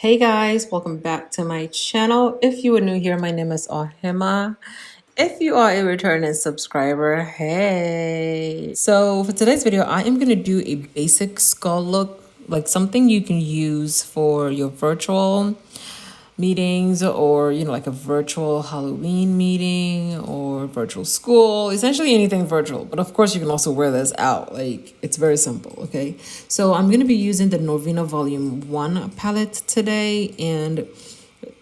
Hey guys, welcome back to my channel. If you are new here, my name is Ohemaa. If you are a returning subscriber, hey. So for today's video, I am going to do a basic skull look, like something you can use for your virtual meetings or like a virtual Halloween meeting or virtual school, essentially anything virtual. But of course you can also wear this out. Like, it's very simple. Okay, so I'm going to be using the Norvina Volume 1 palette today, and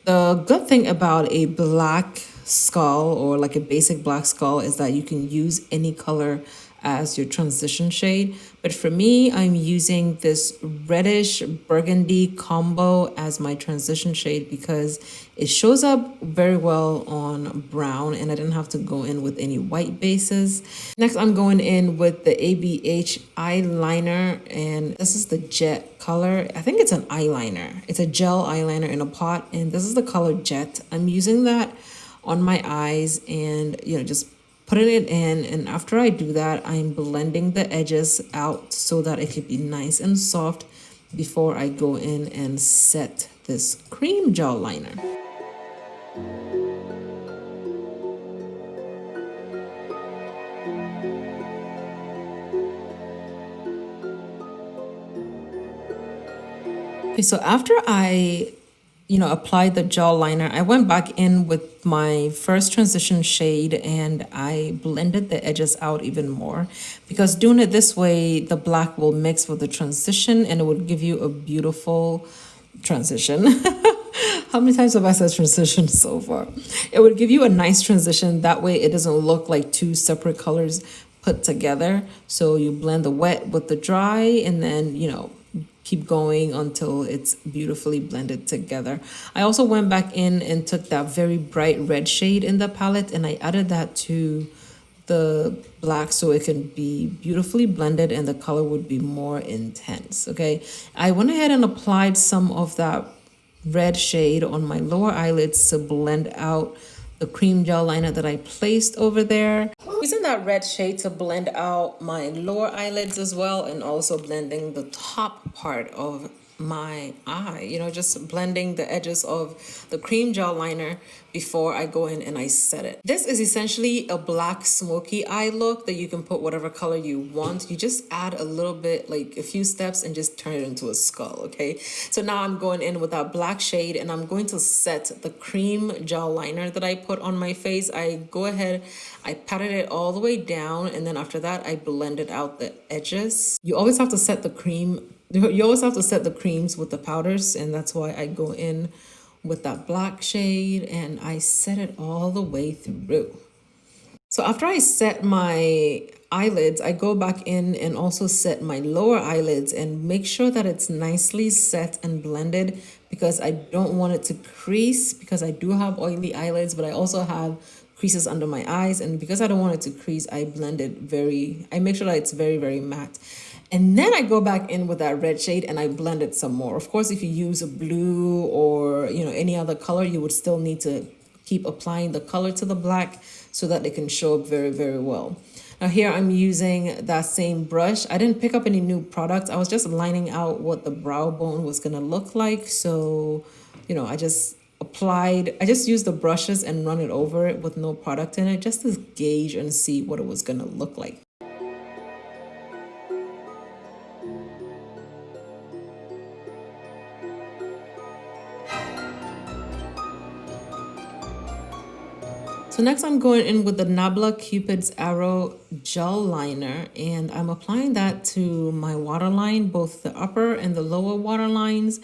the good thing about a black skull or like a basic black skull is that you can use any color as your transition shade. But for me, I'm using this reddish burgundy combo as my transition shade because it shows up very well on brown and I didn't have to go in with any white bases. Next, I'm going in with the ABH eyeliner, and this is the jet color. I think it's an eyeliner. It's a gel eyeliner in a pot, and this is the color Jet. I'm using that on my eyes and just putting it in, and after I do that, I'm blending the edges out so that it can be nice and soft before I go in and set this cream gel liner. Okay, so after I applied the gel liner, I went back in with my first transition shade and I blended the edges out even more, because doing it this way, the black will mix with the transition and it would give you a beautiful transition. How many times have I said transition so far? It would give you a nice transition. That way it doesn't look like two separate colors put together. So you blend the wet with the dry and then, keep going until it's beautifully blended together. I also went back in and took that very bright red shade in the palette and I added that to the black so it can be beautifully blended and the color would be more intense. Okay, I went ahead and applied some of that red shade on my lower eyelids to blend out the cream gel liner that I placed over there. Using that red shade to blend out my lower eyelids as well, and also blending the top part of my eye, just blending the edges of the cream gel liner before I go in and I set it. This is essentially a black smoky eye look that you can put whatever color you want. You just add a little bit, like a few steps, and just turn it into a skull. Okay, so now I'm going in with that black shade and I'm going to set the cream gel liner that I put on my face. I go ahead, I patted it all the way down, and then after that I blended out the edges. You always have to set the creams with the powders, and that's why I go in with that black shade and I set it all the way through. So after I set my eyelids, I go back in and also set my lower eyelids and make sure that it's nicely set and blended, because I don't want it to crease, because I do have oily eyelids, but I also have creases under my eyes, and because I don't want it to crease, I make sure that it's very, very matte. And then I go back in with that red shade and I blend it some more. Of course, if you use a blue or any other color, you would still need to keep applying the color to the black so that they can show up very, very well. Now here I'm using that same brush. I didn't pick up any new products. I was just lining out what the brow bone was gonna look like. So, I just used the brushes and run it over it with no product in it, just to gauge and see what it was gonna look like. So next I'm going in with the Nabla Cupid's Arrow gel liner, and I'm applying that to my waterline, both the upper and the lower waterlines.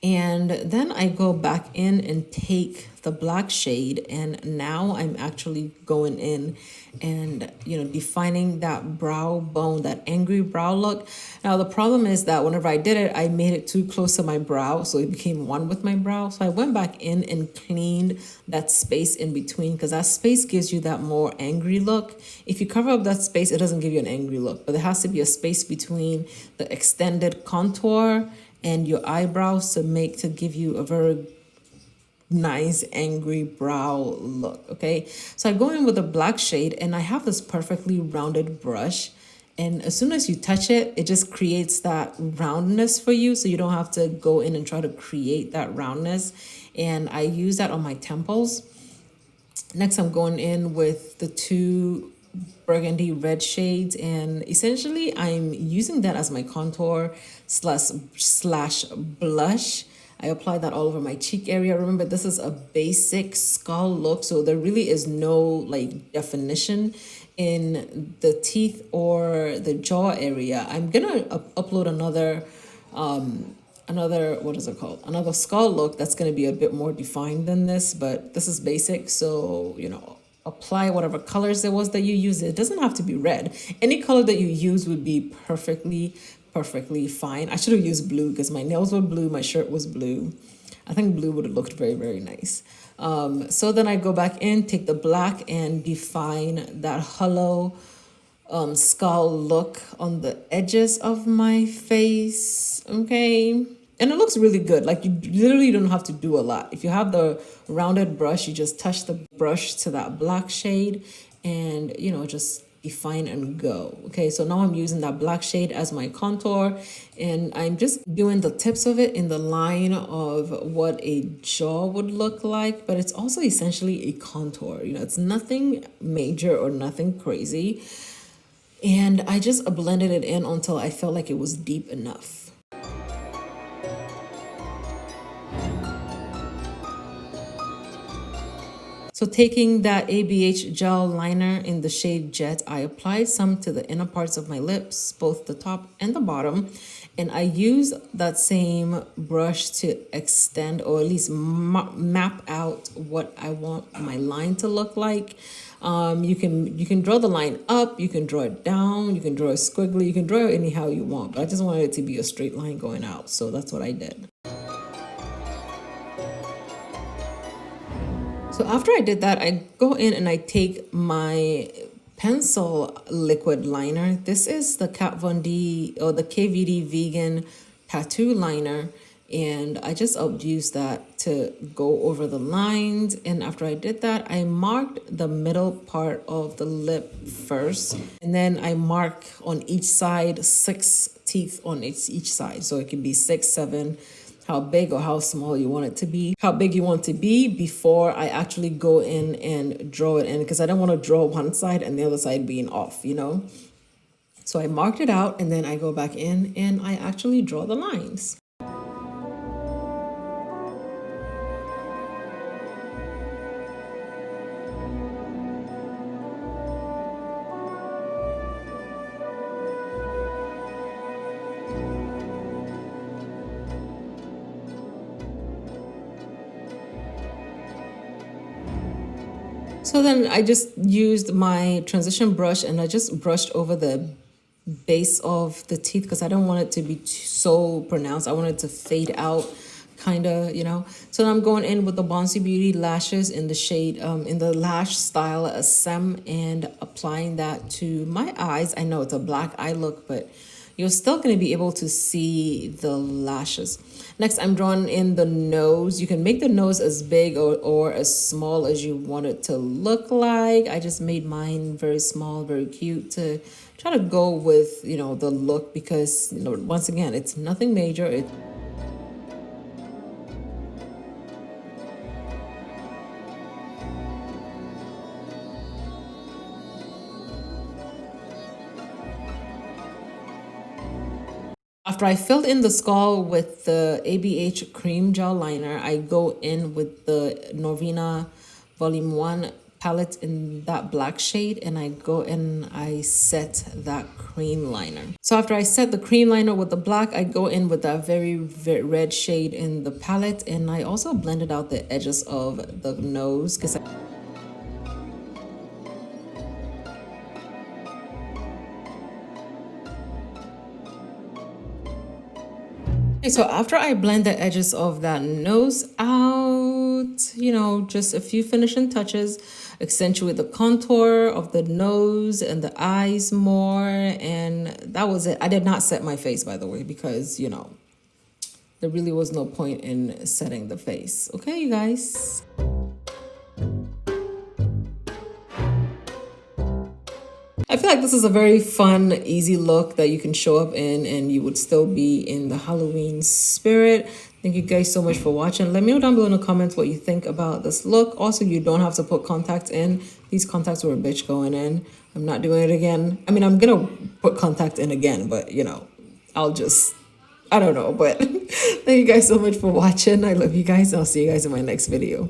And then I go back in and take the black shade, and now I'm actually going in and defining that brow bone, that angry brow look. Now the problem is that whenever I did it, I made it too close to my brow, so it became one with my brow. So I went back in and cleaned that space in between, because that space gives you that more angry look. If you cover up that space, it doesn't give you an angry look, but there has to be a space between the extended contour and your eyebrows to give you a very nice angry brow look. Okay, so I go in with a black shade and I have this perfectly rounded brush, And as soon as you touch it, it just creates that roundness for you. So you don't have to go in and try to create that roundness. And I use that on my temples. Next, I'm going in with the two burgundy red shades, and essentially I'm using that as my contour slash blush. I apply that all over my cheek area. Remember, this is a basic skull look, so there really is no like definition in the teeth or the jaw area. I'm gonna upload another what is it called, another skull look that's going to be a bit more defined than this, but this is basic. So apply whatever colors it was that you use. It doesn't have to be red. Any color that you use would be perfectly fine. I should have used blue because my nails were blue, my shirt was blue. I think blue would have looked very nice. So then I go back in, take the black and define that hollow skull look on the edges of my face. Okay, and it looks really good. Like, you literally don't have to do a lot. If you have the rounded brush, you just touch the brush to that black shade and just define and go. Okay, so now I'm using that black shade as my contour, and I'm just doing the tips of it in the line of what a jaw would look like, but it's also essentially a contour. It's nothing major or nothing crazy. And I just blended it in until I felt like it was deep enough. So taking that ABH gel liner in the shade Jet, I applied some to the inner parts of my lips, both the top and the bottom. And I use that same brush to extend, or at least map out what I want my line to look like. You can draw the line up, you can draw it down, you can draw it squiggly, you can draw it anyhow you want, but I just wanted it to be a straight line going out, so that's what I did. So after I did that, I go in and I take my pencil liquid liner. This is the Kat Von D or the KVD Vegan Tattoo Liner. And I just used that to go over the lines. And after I did that, I marked the middle part of the lip first. And then I mark on each side 6 teeth on each side. So it can be 6, 7, how big or how small you want it to be, how big you want it to be before I actually go in and draw it in, because I don't want to draw one side and the other side being off, So I marked it out, and then I go back in and I actually draw the lines. So then I just used my transition brush and I just brushed over the base of the teeth because I don't want it to be so pronounced. I want it to fade out kind of, So I'm going in with the Bouncy Beauty lashes in the shade, in the lash style Sem, and applying that to my eyes. I know it's a black eye look, but you're still going to be able to see the lashes. Next, I'm drawing in the nose. You can make the nose as big or as small as you want it to look like. I just made mine very small, very cute to try to go with, the look because, once again, it's nothing major. After I filled in the skull with the ABH cream gel liner, I go in with the Norvina Volume 1 palette in that black shade, and I go in, I set that cream liner. So after I set the cream liner with the black, I go in with that very red shade in the palette, and I also blended out the edges of the nose because Okay, so after I blend the edges of that nose out, just a few finishing touches, accentuate the contour of the nose and the eyes more, and that was it. I did not set my face, by the way, because, there really was no point in setting the face. Okay, you guys. I feel like this is a very fun, easy look that you can show up in and you would still be in the Halloween spirit. Thank you guys so much for watching. Let me know down below in the comments what you think about this look. Also, you don't have to put contacts in. These contacts were a bitch going in. I'm not doing it again. I mean, I'm gonna put contacts in again, but you know, I don't know. But thank you guys so much for watching. I love you guys. I'll see you guys in my next video.